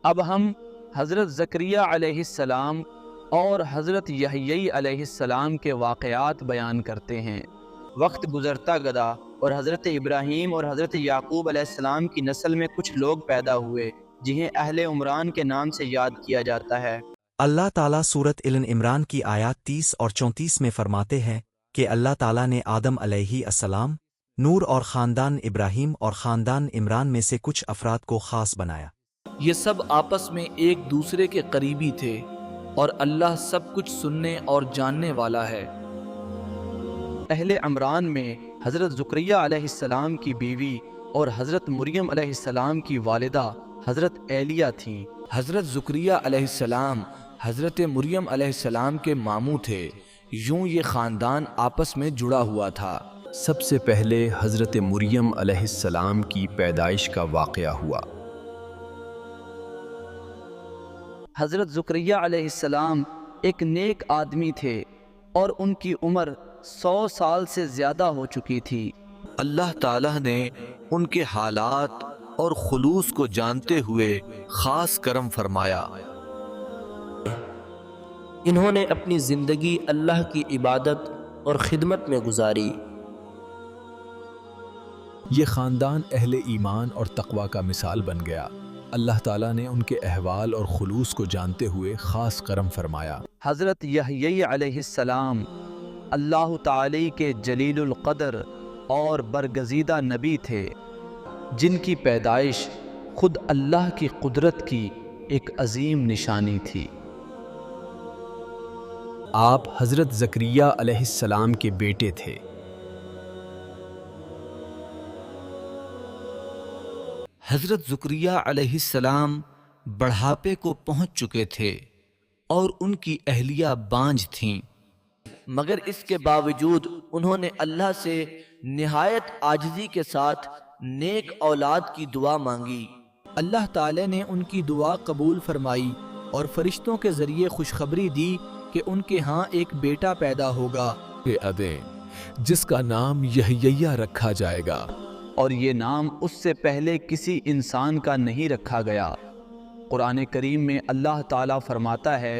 اب ہم حضرت زکریا علیہ السلام اور حضرت یحییٰ علیہ السلام کے واقعات بیان کرتے ہیں۔ وقت گزرتا گیا اور حضرت ابراہیم اور حضرت یعقوب علیہ السلام کی نسل میں کچھ لوگ پیدا ہوئے جنہیں اہل عمران کے نام سے یاد کیا جاتا ہے۔ اللہ تعالیٰ سورت ال عمران کی آیات 30 اور 34 میں فرماتے ہیں کہ اللہ تعالیٰ نے آدم علیہ السلام، نور اور خاندان ابراہیم اور خاندان عمران میں سے کچھ افراد کو خاص بنایا۔ یہ سب آپس میں ایک دوسرے کے قریبی تھے اور اللہ سب کچھ سننے اور جاننے والا ہے۔ اہل عمران میں حضرت زکریا علیہ السلام کی بیوی اور حضرت مریم علیہ السلام کی والدہ حضرت ایلیہ تھیں۔ حضرت زکریا علیہ السلام حضرت مریم علیہ السلام کے ماموں تھے، یوں یہ خاندان آپس میں جڑا ہوا تھا۔ سب سے پہلے حضرت مریم علیہ السلام کی پیدائش کا واقعہ ہوا۔ حضرت زکریا علیہ السلام ایک نیک آدمی تھے اور ان کی عمر 100 سال سے زیادہ ہو چکی تھی۔ اللہ تعالیٰ نے ان کے حالات اور خلوص کو جانتے ہوئے خاص کرم فرمایا۔ انہوں نے اپنی زندگی اللہ کی عبادت اور خدمت میں گزاری۔ یہ خاندان اہل ایمان اور تقوی کا مثال بن گیا۔ اللہ تعالیٰ نے ان کے احوال اور خلوص کو جانتے ہوئے خاص کرم فرمایا۔ حضرت یحییٰ علیہ السلام اللہ تعالی کے جلیل القدر اور برگزیدہ نبی تھے، جن کی پیدائش خود اللہ کی قدرت کی ایک عظیم نشانی تھی۔ آپ حضرت زکریا علیہ السلام کے بیٹے تھے۔ حضرت زکریا علیہ السلام بڑھاپے کو پہنچ چکے تھے اور ان کی اہلیہ بانجھ تھیں، مگر اس کے باوجود انہوں نے اللہ سے نہایت عاجزی کے ساتھ نیک اولاد کی دعا مانگی۔ اللہ تعالی نے ان کی دعا قبول فرمائی اور فرشتوں کے ذریعے خوشخبری دی کہ ان کے ہاں ایک بیٹا پیدا ہوگا جس کا نام یحییٰ رکھا جائے گا، اور یہ نام اس سے پہلے کسی انسان کا نہیں رکھا گیا۔ قرآن کریم میں اللہ تعالیٰ فرماتا ہے،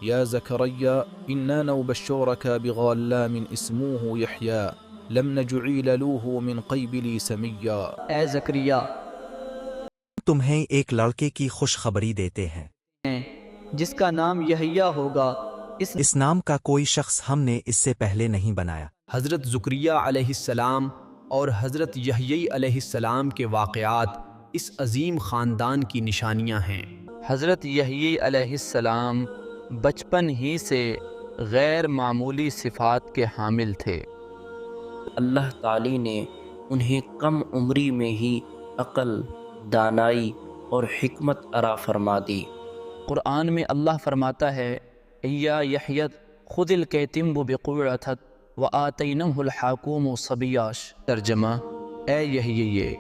یا زکریا انا نبشرک بغلام اسمہ یحییٰ لم نجعل له من قبل سمیا۔ اے زکریا، تمہیں ایک لڑکے کی خوشخبری دیتے ہیں جس کا نام یحییٰ ہوگا، اس نام کا کوئی شخص ہم نے اس سے پہلے نہیں بنایا۔ حضرت زکریا علیہ السلام اور حضرت یحییٰ علیہ السلام کے واقعات اس عظیم خاندان کی نشانیاں ہیں۔ حضرت یحییٰ علیہ السلام بچپن ہی سے غیر معمولی صفات کے حامل تھے۔ اللہ تعالی نے انہیں کم عمری میں ہی عقل، دانائی اور حکمت عطا فرما دی۔ قرآن میں اللہ فرماتا ہے، یا یحییٰ خذ الکتم بقوۃ وآتینہ الحکم صبیا۔ ترجمہ، اے یحییٰ،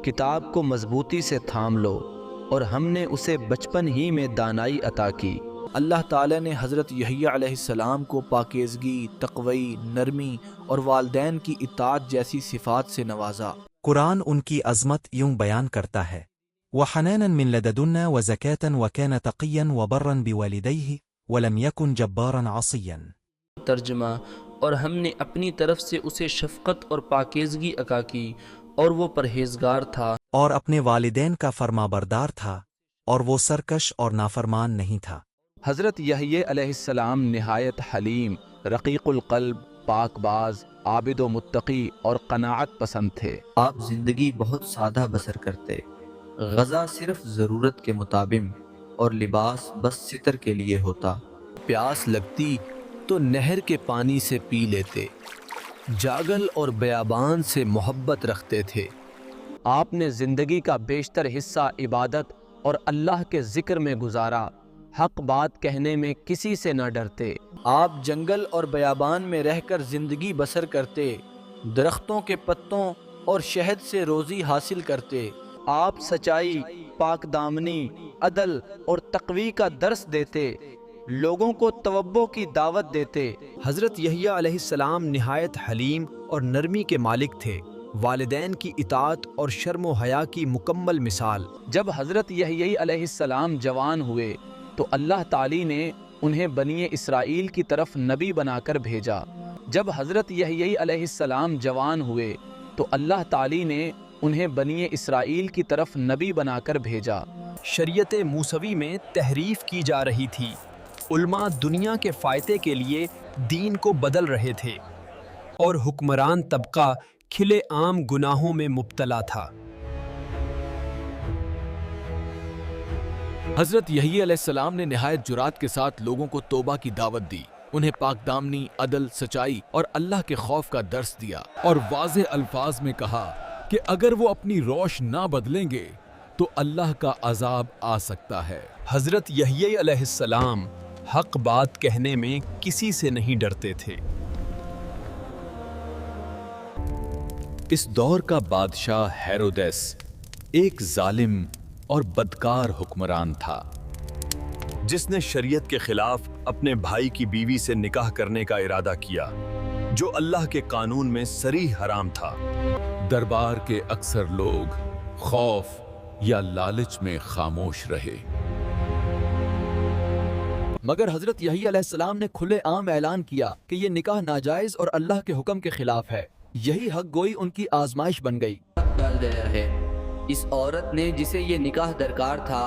کتاب کو مضبوطی سے تھام لو، اور ہم نے اسے بچپن ہی میں دانائی عطا کی۔ اللہ تعالی نے حضرت یحییٰ علیہ السلام کو پاکیزگی، تقوی، نرمی اور والدین کی اطاعت جیسی صفات سے نوازا۔ قرآن ان کی عظمت یوں بیان کرتا ہے، وَحَنَانًا مِن لَدُنَّا وَزَكَاةً وَكَانَ تَقِيًّا وَبَرًّا بِوَالِدَيْهِ وَلَمْ يَكُنْ جَبَّارًا عَصِيًّا۔ ترجمہ، اور ہم نے اپنی طرف سے اسے شفقت اور پاکیزگی عطا کی اور وہ پرہیزگار تھا، اور اپنے والدین کا فرما بردار تھا، اور وہ سرکش اور نافرمان نہیں تھا۔ حضرت یحییٰ علیہ السلام نہایت حلیم، رقیق القلب، پاک باز، عابد و متقی اور قناعت پسند تھے۔ آپ زندگی بہت سادہ بسر کرتے، غذا صرف ضرورت کے مطابق اور لباس بس ستر کے لیے ہوتا۔ پیاس لگتی تو نہر کے پانی سے پی لیتے، جاگل اور بیابان سے محبت رکھتے تھے۔ آپ نے زندگی کا بیشتر حصہ عبادت اور اللہ کے ذکر میں گزارا، حق بات کہنے میں کسی سے نہ ڈرتے۔ آپ جنگل اور بیابان میں رہ کر زندگی بسر کرتے، درختوں کے پتوں اور شہد سے روزی حاصل کرتے۔ آپ سچائی، پاک دامنی، عدل اور تقوی کا درس دیتے، لوگوں کو توبہ کی دعوت دیتے۔ حضرت یحییٰ علیہ السلام نہایت حلیم اور نرمی کے مالک تھے۔ والدین کی اطاعت اور شرم و حیا کی مکمل مثال۔ جب حضرت یحییٰ علیہ السلام جوان ہوئے تو اللہ تعالی نے انہیں بنی اسرائیل کی طرف نبی بنا کر بھیجا۔ جب حضرت یحییٰ علیہ السلام جوان ہوئے تو اللہ تعالی نے انہیں بنی اسرائیل کی طرف نبی بنا کر بھیجا۔ شریعت موسوی میں تحریف کی جا رہی تھی، علماء دنیا کے فائدے کے لیے دین کو بدل رہے تھے اور حکمران طبقہ کھلے عام گناہوں میں مبتلا تھا۔ حضرت یحییٰ علیہ السلام نے نہایت جرات کے ساتھ لوگوں کو توبہ کی دعوت دی، انہیں پاک دامنی، عدل، سچائی اور اللہ کے خوف کا درس دیا، اور واضح الفاظ میں کہا کہ اگر وہ اپنی روش نہ بدلیں گے تو اللہ کا عذاب آ سکتا ہے۔ حضرت یحییٰ علیہ السلام حق بات کہنے میں کسی سے نہیں ڈرتے تھے۔ اس دور کا بادشاہ ہیرودیس ایک ظالم اور بدکار حکمران تھا، جس نے شریعت کے خلاف اپنے بھائی کی بیوی سے نکاح کرنے کا ارادہ کیا، جو اللہ کے قانون میں صریح حرام تھا۔ دربار کے اکثر لوگ خوف یا لالچ میں خاموش رہے، مگر حضرت یحییٰ علیہ السلام نے کھلے عام اعلان کیا کہ یہ نکاح ناجائز اور اللہ کے حکم کے خلاف ہے۔ یہی حق گوئی ان کی آزمائش بن گئی۔ ڈال گیا ہے اس عورت نے جسے یہ نکاح درکار تھا،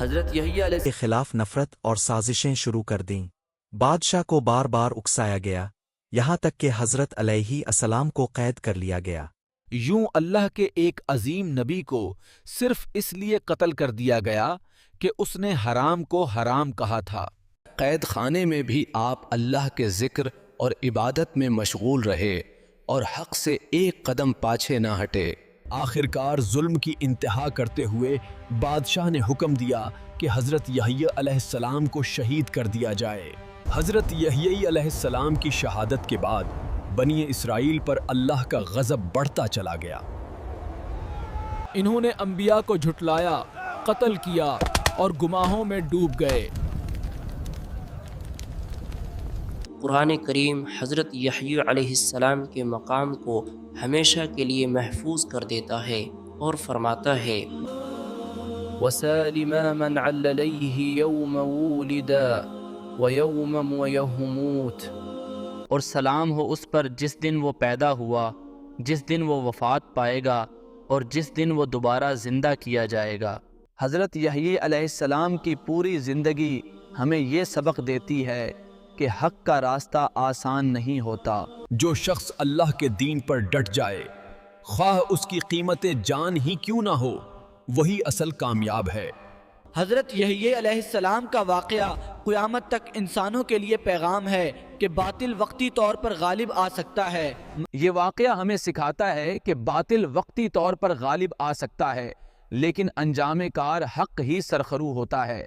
حضرت یحییٰ علیہ کے خلاف نفرت اور سازشیں شروع کر دیں۔ بادشاہ کو بار بار اکسایا گیا، یہاں تک کہ حضرت علیہ السلام کو قید کر لیا گیا۔ یوں اللہ کے ایک عظیم نبی کو صرف اس لیے قتل کر دیا گیا کہ اس نے حرام کو حرام کہا تھا۔ قید خانے میں بھی آپ اللہ کے ذکر اور عبادت میں مشغول رہے اور حق سے ایک قدم پاچھے نہ ہٹے۔ آخرکار ظلم کی انتہا کرتے ہوئے بادشاہ نے حکم دیا کہ حضرت یحییٰ علیہ السلام کو شہید کر دیا جائے۔ حضرت یحییٰ علیہ السلام کی شہادت کے بعد بنی اسرائیل پر اللہ کا غضب بڑھتا چلا گیا۔ انہوں نے انبیاء کو جھٹلایا، قتل کیا اور گناہوں میں ڈوب گئے۔ قرآن کریم حضرت یحییٰ علیہ السلام کے مقام کو ہمیشہ کے لیے محفوظ کر دیتا ہے اور فرماتا ہے وَسَالِمَا مَنْ عَلَّلَيْهِ يَوْمَ وُولِدَ وَيَوْمَ وَيَمُوتُ، اور سلام ہو اس پر جس دن وہ پیدا ہوا، جس دن وہ وفات پائے گا اور جس دن وہ دوبارہ زندہ کیا جائے گا۔ حضرت یحییٰ علیہ السلام کی پوری زندگی ہمیں یہ سبق دیتی ہے کہ حق کا راستہ آسان نہیں ہوتا۔ جو شخص اللہ کے دین پر ڈٹ جائے، خواہ اس کی قیمت جان ہی کیوں نہ ہو، وہی اصل کامیاب ہے۔ حضرت یحییٰ علیہ السلام کا واقعہ قیامت تک انسانوں کے لیے پیغام ہے کہ باطل وقتی طور پر غالب آ سکتا ہے۔ یہ واقعہ ہمیں سکھاتا ہے کہ باطل وقتی طور پر غالب آ سکتا ہے، لیکن انجام کار حق ہی سرخرو ہوتا ہے۔